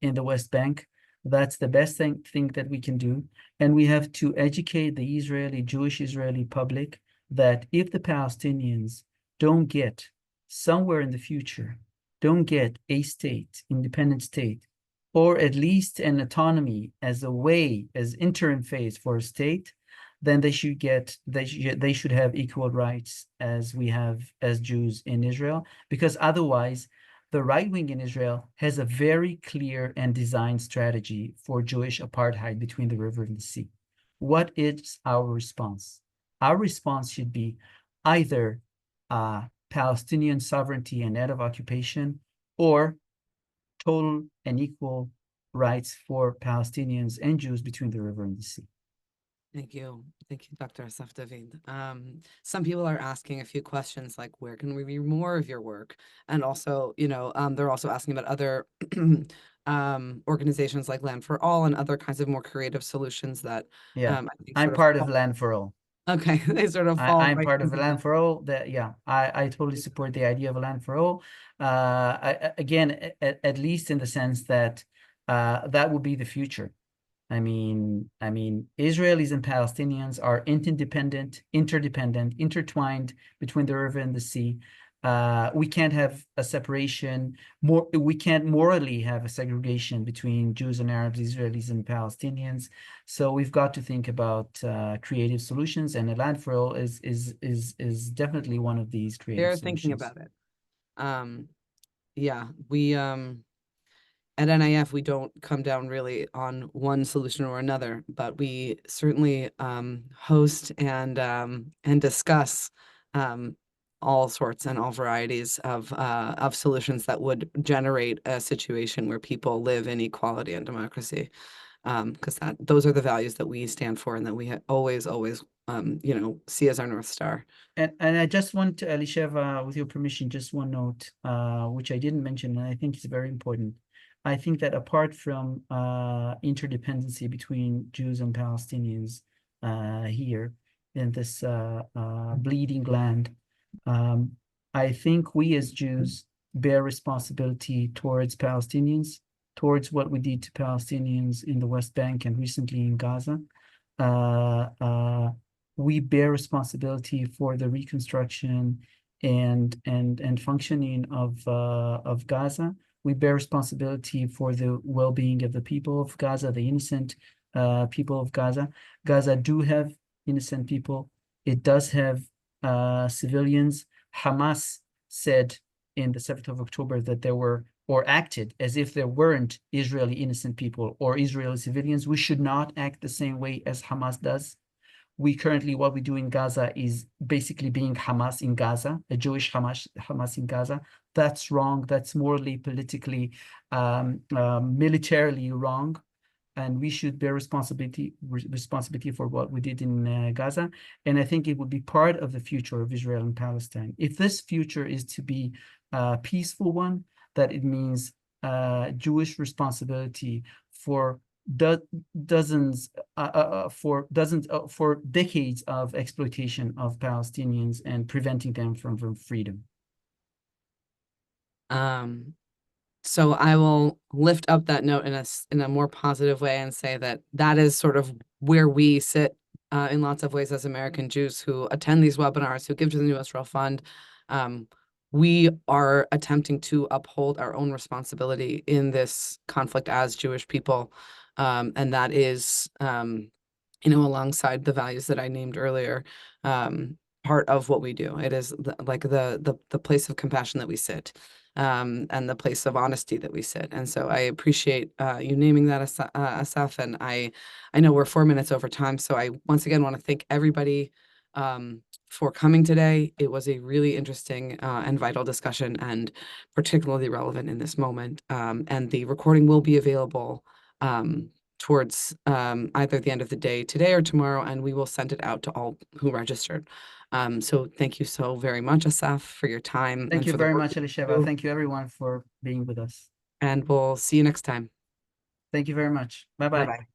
S2: in the West Bank. That's the best thing that we can do. And we have to educate the Jewish Israeli public that if the Palestinians don't get somewhere in the future, don't get a state, independent state, or at least an autonomy as a way, as interim phase for a state, then they should have equal rights as we have as Jews in Israel, because otherwise the right wing in Israel has a very clear and designed strategy for Jewish apartheid between the river and the sea. What is our response? Our response should be either Palestinian sovereignty and end of occupation, or total and equal rights for Palestinians and Jews between the river and the sea.
S1: Thank you. Thank you, Dr. Assaf David. Some people are asking a few questions like, where can we read more of your work? And also, they're also asking about other organizations like Land for All and other kinds of more creative solutions that
S2: Yeah,
S1: I think
S2: I'm
S1: sort of
S2: part of Land for All.
S1: Okay, they sort of fall
S2: I'm
S1: right
S2: part of a
S1: into
S2: Land for All. That, yeah, I totally support the idea of a Land for All. Again, at least in the sense that that would be the future. I mean, Israelis and Palestinians are interdependent, intertwined between the river and the sea. We can't have a separation. We can't morally have a segregation between Jews and Arabs, Israelis and Palestinians. So we've got to think about creative solutions, and a land for all is definitely one of these creative
S1: They're
S2: solutions.
S1: thinking about it. Yeah, we at NIF, we don't come down really on one solution or another, but we certainly host and discuss all sorts and all varieties of solutions that would generate a situation where people live in equality and democracy, because those are the values that we stand for and that we always see as our North Star.
S2: And I just want to, Elisheva, with your permission, just one note, which I didn't mention, and I think it's very important. I think that apart from interdependency between Jews and Palestinians here in this bleeding land, I think we as Jews bear responsibility towards Palestinians, towards what we did to Palestinians in the West Bank and recently in Gaza. We bear responsibility for the reconstruction and functioning of Gaza. We bear responsibility for the well-being of the people of Gaza, the innocent people of Gaza. Gaza do have innocent people. It does have civilians. Hamas said in the 7th of October that there were, or acted as if there weren't Israeli innocent people or Israeli civilians. We should not act the same way as Hamas does. What we do in Gaza is basically being Hamas in Gaza, a Jewish Hamas in Gaza. That's wrong. That's morally, politically, militarily wrong. And we should bear responsibility for what we did in Gaza. And I think it would be part of the future of Israel and Palestine. If this future is to be a peaceful one, that it means Jewish responsibility for for decades of exploitation of Palestinians and preventing them from freedom.
S1: So I will lift up that note in a more positive way and say that is sort of where we sit in lots of ways as American Jews who attend these webinars, who give to the New Israel Fund. We are attempting to uphold our own responsibility in this conflict as Jewish people. And that is, alongside the values that I named earlier, part of what we do. It is the place of compassion that we sit, and the place of honesty that we sit. And so I appreciate you naming that, Assaf. And I know we're 4 minutes over time, so I once again want to thank everybody for coming today. It was a really interesting and vital discussion, and particularly relevant in this moment. And the recording will be available towards either the end of the day today or tomorrow, and we will send it out to all who registered. So thank you so very much, Assaf, for your time.
S2: Thank you
S1: for the
S2: very
S1: work
S2: much,
S1: you
S2: Elisheva.
S1: do.
S2: Thank you, everyone, for being with us.
S1: And we'll see you next time.
S2: Thank you very much. Bye-bye.
S1: Bye-bye.